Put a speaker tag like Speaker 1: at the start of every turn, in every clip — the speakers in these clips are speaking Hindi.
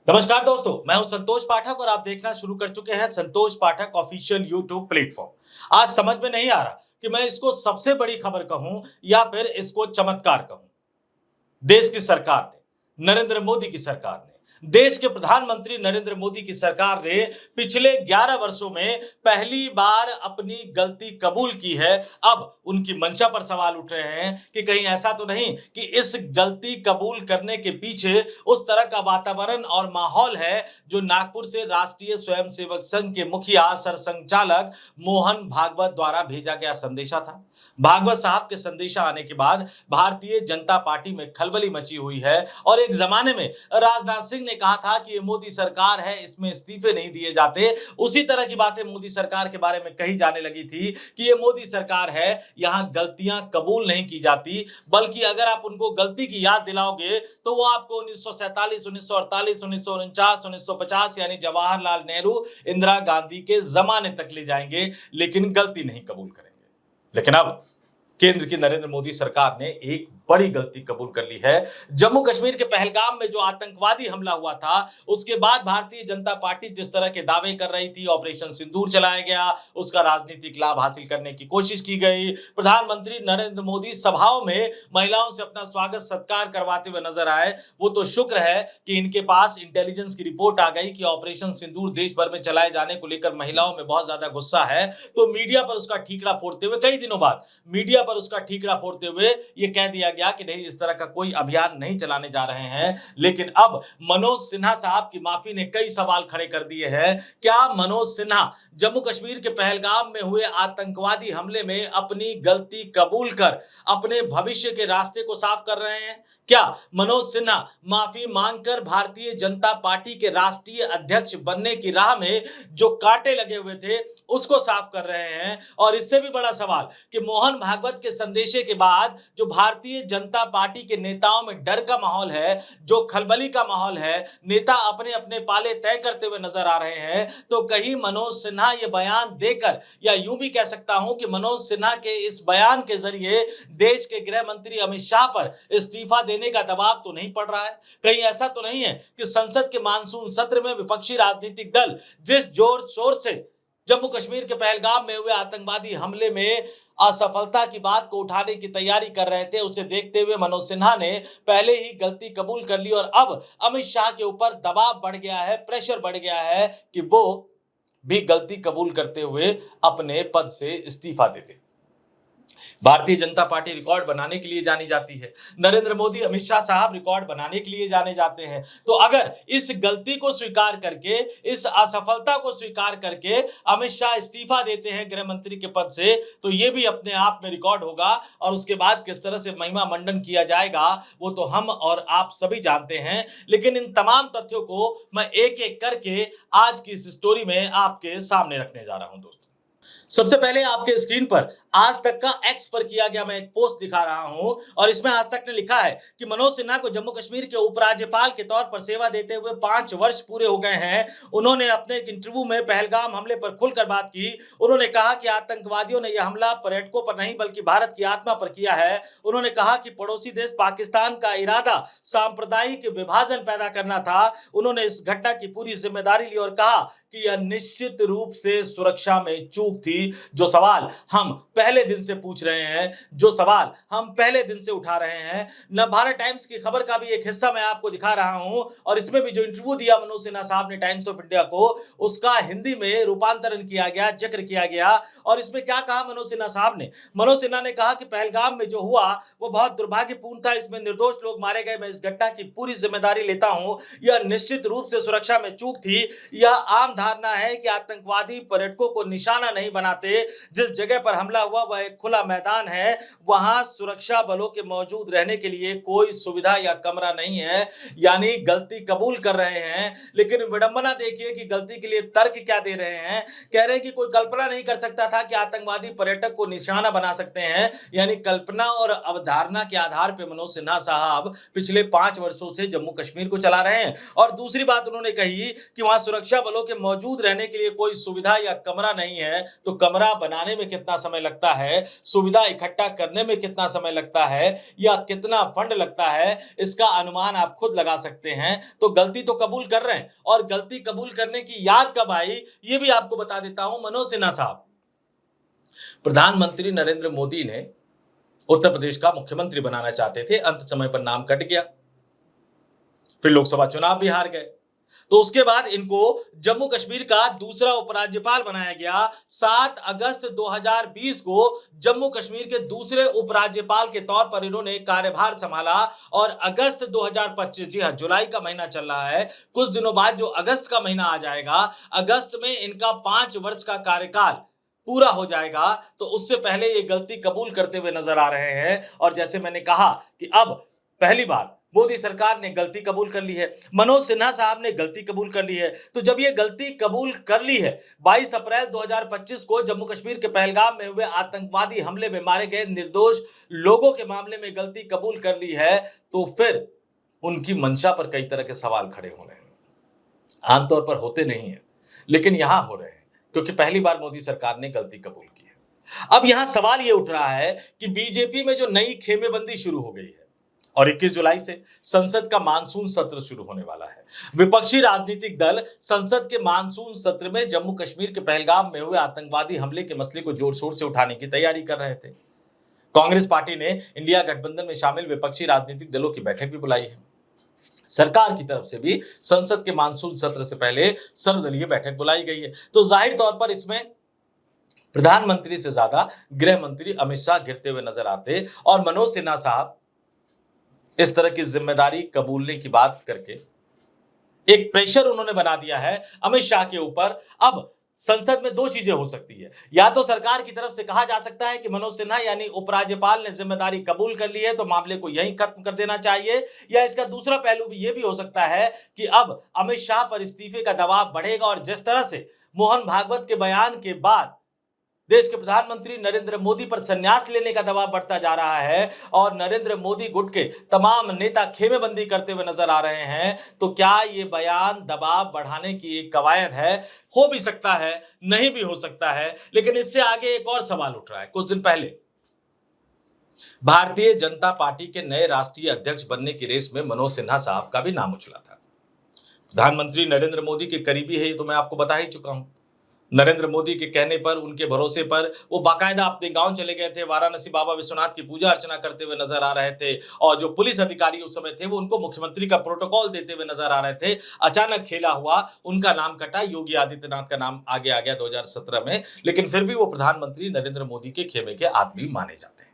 Speaker 1: नमस्कार दोस्तों, मैं हूं संतोष पाठक और आप देखना शुरू कर चुके हैं संतोष पाठक ऑफिशियल यूट्यूब प्लेटफॉर्म। आज समझ में नहीं आ रहा कि मैं इसको सबसे बड़ी खबर कहूं या फिर इसको चमत्कार कहूं। देश की सरकार ने, नरेंद्र मोदी की सरकार ने, देश के प्रधानमंत्री नरेंद्र मोदी की सरकार ने पिछले 11 वर्षों में पहली बार अपनी गलती कबूल की है। अब उनकी मंशा पर सवाल उठ रहे हैं कि कहीं ऐसा तो नहीं कि इस गलती कबूल करने के पीछे उस तरह का वातावरण और माहौल है जो नागपुर से राष्ट्रीय स्वयंसेवक संघ के मुखिया सरसंघचालक मोहन भागवत द्वारा भेजा गया संदेशा था। भागवत साहब के संदेशा आने के बाद भारतीय जनता पार्टी में खलबली मची हुई है और एक जमाने में राजनाथ सिंह ने कहा था कि ये मोदी सरकार है, इसमें इस्तीफे नहीं दिए जाते। उसी तरह की बातें मोदी सरकार के बारे में कही जाने लगी थी कि ये मोदी सरकार है, यहाँ गलतियां कबूल नहीं की जाती, बल्कि अगर आप उनको गलती की याद दिलाओगे तो वो आपको 1947, 1948, 1949, 1950 यानी जवाहरलाल नेहरू, इंदिरा गांधी के जमाने तक ले जाएंगे, लेकिन गलती नहीं कबूल करेंगे। लेकिन अब केंद्र की नरेंद्र मोदी सरकार ने एक बड़ी गलती कबूल कर ली है। जम्मू कश्मीर के पहलगाम में जो आतंकवादी हमला हुआ था, उसके बाद भारतीय जनता पार्टी जिस तरह के दावे कर रही थी, ऑपरेशन सिंदूर चलाया गया, उसका राजनीतिक लाभ हासिल करने की कोशिश की गई। प्रधानमंत्री नरेंद्र मोदी सभाओं में महिलाओं से अपना स्वागत सत्कार करवाते हुए नजर आए। वो तो शुक्र है कि इनके पास इंटेलिजेंस की रिपोर्ट आ गई कि ऑपरेशन सिंदूर देश भर में चलाए जाने को लेकर महिलाओं में बहुत ज्यादा गुस्सा है, तो मीडिया पर उसका ठीकरा फोड़ते हुए कई दिनों बाद मीडिया पर उसका ठीकरा फोड़ते हुए यह कह दिया गया कि नहीं, इस तरह का कोई अभियान नहीं चलाने जा रहे हैं। लेकिन अब मनोज सिन्हा साहब की माफी ने कई सवाल खड़े कर दिए हैं। क्या मनोज सिन्हा जम्मू कश्मीर के पहलगाम में हुए आतंकवादी हमले में अपनी गलती कबूल कर अपने भविष्य के रास्ते को साफ कर रहे हैं? क्या मनोज सिन्हा माफी मांगकर भारतीय जनता पार्टी के राष्ट्रीय अध्यक्ष बनने की राह में जो कांटे लगे हुए थे उसको साफ कर रहे हैं? और इससे भी बड़ा सवाल कि मोहन भागवत के संदेशे के बाद जो भारतीय जनता पार्टी के नेताओं में डर का माहौल है, जो खलबली का माहौल है, नेता अपने अपने पाले तय करते हुए नजर आ रहे हैं, तो कहीं मनोज सिन्हा ये बयान देकर, या यूं भी कह सकता हूं कि मनोज सिन्हा के इस बयान के जरिए देश के गृह मंत्री अमित शाह पर इस्तीफा देने का दबाव तो नहीं पड़ रहा है? कहीं ऐसा तो नहीं है कि संसद के मानसून सत्र में विपक्षी राजनीतिक दल जिस जोर शोर से जम्मू कश्मीर के पहलगाम में हुए आतंकवादी हमले में असफलता की बात को उठाने की तैयारी कर रहे थे, उसे देखते हुए मनोज सिन्हा ने पहले ही गलती कबूल कर ली और अब अमित शाह के ऊपर दबाव बढ़ गया है, प्रेशर बढ़ गया है कि वो भी गलती कबूल करते हुए अपने पद से इस्तीफा दे दे। भारतीय जनता पार्टी रिकॉर्ड बनाने के लिए जानी जाती है, नरेंद्र मोदी, अमित शाह साहब रिकॉर्ड बनाने के लिए जाने जाते हैं। तो अगर इस गलती को स्वीकार करके, इस असफलता को स्वीकार करके अमित शाह इस्तीफा देते हैं गृह मंत्री के पद से, तो ये भी अपने आप में रिकॉर्ड होगा और उसके बाद किस तरह से महिमा मंडन किया जाएगा वो तो हम और आप सभी जानते हैं। लेकिन इन तमाम तथ्यों को मैं एक एक करके आज की इस स्टोरी में आपके सामने रखने जा रहा हूं दोस्तों। सबसे पहले आपके स्क्रीन पर आज तक का एक्स पर किया गया मैं एक पोस्ट दिखा रहा हूं और इसमें आज तक ने लिखा है कि मनोज सिन्हा को जम्मू कश्मीर के उपराज्यपाल के तौर पर सेवा देते हुए 5 वर्ष पूरे हो गए हैं। उन्होंने अपने एक इंटरव्यू में पहलगाम हमले पर खुलकर बात की। उन्होंने कहा कि आतंकवादियों ने यह हमला पर्यटकों पर नहीं बल्कि भारत की आत्मा पर किया है। उन्होंने कहा कि पड़ोसी देश पाकिस्तान का इरादा सांप्रदायिक विभाजन पैदा करना था। उन्होंने इस घटना की पूरी जिम्मेदारी ली और कहा कि यह निश्चित रूप से सुरक्षा में चूक थी। जो सवाल हम पहले दिन से पूछ रहे हैं, जो सवाल हम पहले दिन से उठा रहे हैं, नवभारत टाइम्स की खबर का भी एक हिस्सा मैं आपको दिखा रहा हूं और इसमें भी जो इंटरव्यू दिया मनोज सिन्हा साहब ने टाइम्स ऑफ इंडिया को, उसका हिंदी में रूपांतरण किया गया, जिक्र किया गया। और इसमें क्या कहा मनोज सिन्हा साहब ने? मनोज सिन्हा ने कहा कि पहलगाम में जो हुआ वो बहुत दुर्भाग्यपूर्ण था, इसमें निर्दोष लोग मारे गए, मैं इस घटना की पूरी जिम्मेदारी लेता हूं। यह निश्चित रूप से सुरक्षा में चूक थी। यह आम धारणा है कि आतंकवादी पर्यटकों को निशाना नहीं बनाते। जिस जगह पर हमला हुआ वह एक खुला मैदान है, वहां सुरक्षा बलों के मौजूद रहने के लिए कोई सुविधा या कमरा नहीं है। यानी गलती कबूल कर रहे हैं, लेकिन विडंबना देखिए कि गलती के लिए तर्क क्या दे रहे हैं। कह रहे हैं कि कोई कल्पना नहीं कर सकता था कि आतंकवादी पर्यटक को निशाना बना सकते हैं। यानी कल्पना और अवधारणा के आधार पर मनोज सिन्हा साहब पिछले 5 वर्षों से जम्मू कश्मीर को चला रहे हैं। और दूसरी बात उन्होंने कही कि वहां सुरक्षा बलों के मौजूद रहने के लिए कोई सुविधा या कमरा नहीं है तो कमरा बनाने में कितना समय लगता है, सुविधा इकट्ठा करने में कितना समय लगता है या कितना फंड लगता है, इसका अनुमान आप खुद लगा सकते हैं। तो गलती तो कबूल कर रहे हैं और गलती कबूल करने की याद कब आई, ये भी आपको बता देता हूं। मनोज सिन्हा साहब, प्रधानमंत्री नरेंद्र मोदी ने उत्तर प्रदेश का मुख्यमंत्री बनाना चाहते थे, अंत समय पर नाम कट गया, फिर लोकसभा चुनाव भी हार गए। तो उसके बाद इनको जम्मू कश्मीर का दूसरा उपराज्यपाल बनाया गया। 7 अगस्त 2020 को जम्मू कश्मीर के दूसरे उपराज्यपाल के तौर पर इन्होंने कार्यभार संभाला और अगस्त 2025, जी हां, जुलाई का महीना चल रहा है, कुछ दिनों बाद जो अगस्त का महीना आ जाएगा, अगस्त में इनका 5 वर्ष का कार्यकाल पूरा हो जाएगा। तो उससे पहले ये गलती कबूल करते हुए नजर आ रहे हैं और जैसे मैंने कहा कि अब पहली बार मोदी सरकार ने गलती कबूल कर ली है, मनोज सिन्हा साहब ने गलती कबूल कर ली है। तो जब ये गलती कबूल कर ली है, 22 अप्रैल 2025 को जम्मू कश्मीर के पहलगाम में हुए आतंकवादी हमले में मारे गए निर्दोष लोगों के मामले में गलती कबूल कर ली है, तो फिर उनकी मंशा पर कई तरह के सवाल खड़े हो रहे हैं। आमतौर पर होते नहीं है, लेकिन यहां हो रहे हैं क्योंकि पहली बार मोदी सरकार ने गलती कबूल की है। अब यहां सवाल यह उठ रहा है कि बीजेपी में जो नई खेमेबंदी शुरू हो गई है और 21 जुलाई से संसद का मानसून सत्र शुरू होने वाला है। विपक्षी राजनीतिक दल संसद के मानसून सत्र में जम्मू कश्मीर के पहलगाम में हुए आतंकवादी हमले के मसले को जोर शोर से उठाने की तैयारी कर रहे थे। कांग्रेस पार्टी ने इंडिया गठबंधन में शामिल विपक्षी राजनीतिक दलों की बैठक भी बुलाई है। सरकार की तरफ से भी संसद के मानसून सत्र से पहले सर्वदलीय बैठक बुलाई गई है। तो जाहिर तौर पर इसमें प्रधानमंत्री से ज्यादा गृह मंत्री अमित शाह गिरते हुए नजर आते और मनोज सिन्हा साहब इस तरह की जिम्मेदारी कबूलने की बात करके एक प्रेशर उन्होंने बना दिया है अमित शाह के ऊपर। अब संसद में दो चीजें हो सकती है, या तो सरकार की तरफ से कहा जा सकता है कि मनोज सिन्हा यानी उपराज्यपाल ने जिम्मेदारी कबूल कर ली है तो मामले को यहीं खत्म कर देना चाहिए, या इसका दूसरा पहलू भी ये भी हो सकता है कि अब अमित शाह पर इस्तीफे का दबाव बढ़ेगा और जिस तरह से मोहन भागवत के बयान के बाद देश के प्रधानमंत्री नरेंद्र मोदी पर संन्यास लेने का दबाव बढ़ता जा रहा है और नरेंद्र मोदी गुट के तमाम नेता खेमेबंदी करते हुए नजर आ रहे हैं, तो क्या ये बयान दबाव बढ़ाने की एक कवायद है? हो भी सकता है, नहीं भी हो सकता है, लेकिन इससे आगे एक और सवाल उठ रहा है। कुछ दिन पहले भारतीय जनता पार्टी के नए राष्ट्रीय अध्यक्ष बनने की रेस में मनोज सिन्हा साहब का भी नाम उछला था। प्रधानमंत्री नरेंद्र मोदी के करीबी है, ये तो मैं आपको बता ही चुका हूं। नरेंद्र मोदी के कहने पर, उनके भरोसे पर वो बाकायदा अपने गांव चले गए थे, वाराणसी बाबा विश्वनाथ की पूजा अर्चना करते हुए नजर आ रहे थे और जो पुलिस अधिकारी उस समय थे वो उनको मुख्यमंत्री का प्रोटोकॉल देते हुए नजर आ रहे थे। अचानक खेला हुआ, उनका नाम कटा, योगी आदित्यनाथ का नाम आगे आ गया 2017 में, लेकिन फिर भी वो प्रधानमंत्री नरेंद्र मोदी के खेमे के आदमी माने जाते हैं।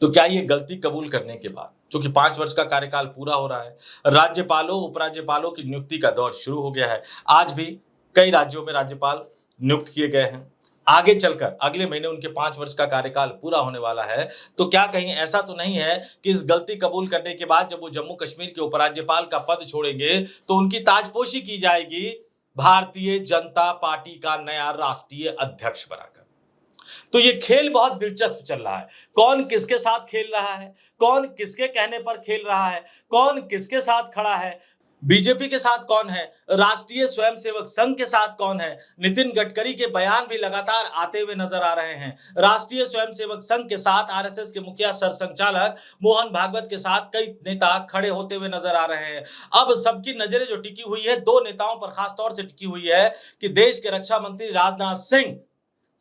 Speaker 1: तो क्या ये गलती कबूल करने के बाद, चूंकि 5 वर्ष का कार्यकाल पूरा हो रहा है, राज्यपालों उपराज्यपालों की नियुक्ति का दौर शुरू हो गया है। आज भी कई राज्यों में राज्यपाल नियुक्त किए गए हैं, आगे चलकर अगले महीने उनके 5 वर्ष का कार्यकाल पूरा होने वाला है। तो क्या कहीं ऐसा तो नहीं है कि इस गलती कबूल करने के बाद जब वो जम्मू कश्मीर के उपराज्यपाल का पद छोड़ेंगे तो उनकी ताजपोशी की जाएगी भारतीय जनता पार्टी का नया राष्ट्रीय अध्यक्ष बनाकर? तो ये खेल बहुत दिलचस्प चल रहा है। कौन किसके साथ खेल रहा है, कौन किसके कहने पर खेल रहा है, कौन किसके साथ खड़ा है, बीजेपी के साथ कौन है, राष्ट्रीय स्वयंसेवक संघ के साथ कौन है। नितिन गडकरी के बयान भी लगातार आते हुए नजर आ रहे हैं। राष्ट्रीय स्वयंसेवक संघ के साथ आरएसएस के मुखिया सरसंघचालक मोहन भागवत के साथ कई नेता खड़े होते हुए नजर आ रहे हैं। अब सबकी नजरें जो टिकी हुई है, दो नेताओं पर खासतौर से टिकी हुई है कि देश के रक्षा मंत्री राजनाथ सिंह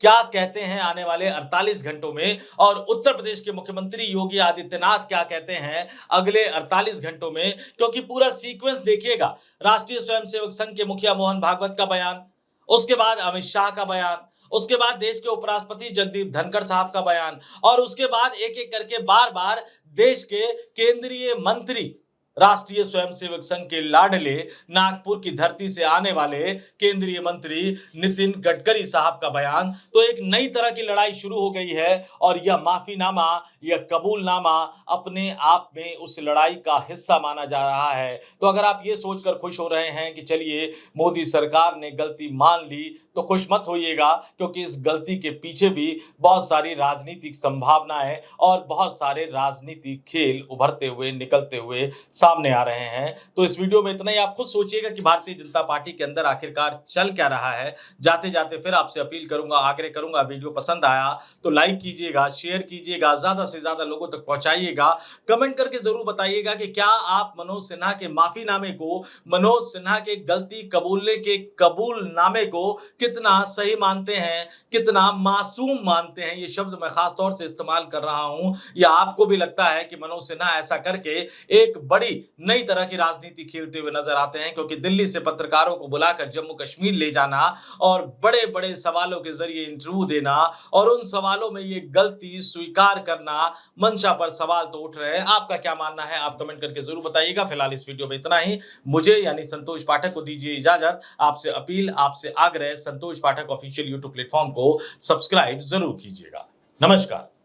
Speaker 1: क्या कहते हैं आने वाले 48 घंटों में, और उत्तर प्रदेश के मुख्यमंत्री योगी आदित्यनाथ क्या कहते हैं अगले 48 घंटों में। क्योंकि पूरा सीक्वेंस देखिएगा, राष्ट्रीय स्वयंसेवक संघ के मुखिया मोहन भागवत का बयान, उसके बाद अमित शाह का बयान, उसके बाद देश के उपराष्ट्रपति जगदीप धनखड़ साहब का बयान, और उसके बाद एक एक करके बार बार देश के केंद्रीय मंत्री, राष्ट्रीय स्वयंसेवक संघ के लाडले, नागपुर की धरती से आने वाले केंद्रीय मंत्री नितिन गडकरी साहब का बयान। तो एक नई तरह की लड़ाई शुरू हो गई है और यह माफीनामा, यह कबूलनामा अपने आप में उस लड़ाई का हिस्सा माना जा रहा है। तो अगर आप ये सोचकर खुश हो रहे हैं कि चलिए मोदी सरकार ने गलती मान ली, तो खुश मत होइएगा, क्योंकि इस गलती के पीछे भी बहुत सारी राजनीतिक संभावनाएं और बहुत सारे राजनीतिक खेल उभरते हुए निकलते हुए सामने आ रहे हैं। तो इस वीडियो में इतना ही। आप खुद सोचिएगा कि भारतीय जनता पार्टी के अंदर आखिरकार चल क्या रहा है। जाते-जाते फिर आपसे अपील करूँगा, आग्रह करूँगा, वीडियो पसंद आया तो लाइक कीजिएगा, शेयर कीजिएगा, ज़्यादा से ज़्यादा लोगों तक पहुँचाइएगा। कमेंट करके ज़रूर बताइएगा कि क्या आप मनोज सिन्हा के माफ़ीनामे को, मनोज सिन्हा के गलती कबूलने के कबूलनामे को कितना सही मानते हैं, कितना मासूम मानते हैं। ये शब्द मैं खास तौर से इस्तेमाल कर रहा हूं। या आपको भी लगता है कि मनोज सिन्हा ऐसा करके एक बड़ी नई तरह की राजनीति खेलते हुए नजर आते हैं, क्योंकि दिल्ली से पत्रकारों को बुलाकर जम्मू कश्मीर ले जाना और बड़े-बड़े सवालों के जरिए इंटरव्यू देना और उन सवालों में ये गलती स्वीकार करना, मंशा पर सवाल तो उठ रहे हैं। आपका क्या मानना है? आप कमेंट करके जरूर बताइएगा। फिलहाल इस वीडियो में इतना ही। मुझे यानी संतोष पाठक को दीजिए इजाजत। आपसे अपील, आपसे आग्रह, संतोष पाठक ऑफिशियल यूट्यूब प्लेटफॉर्म को सब्सक्राइब जरूर कीजिएगा। नमस्कार।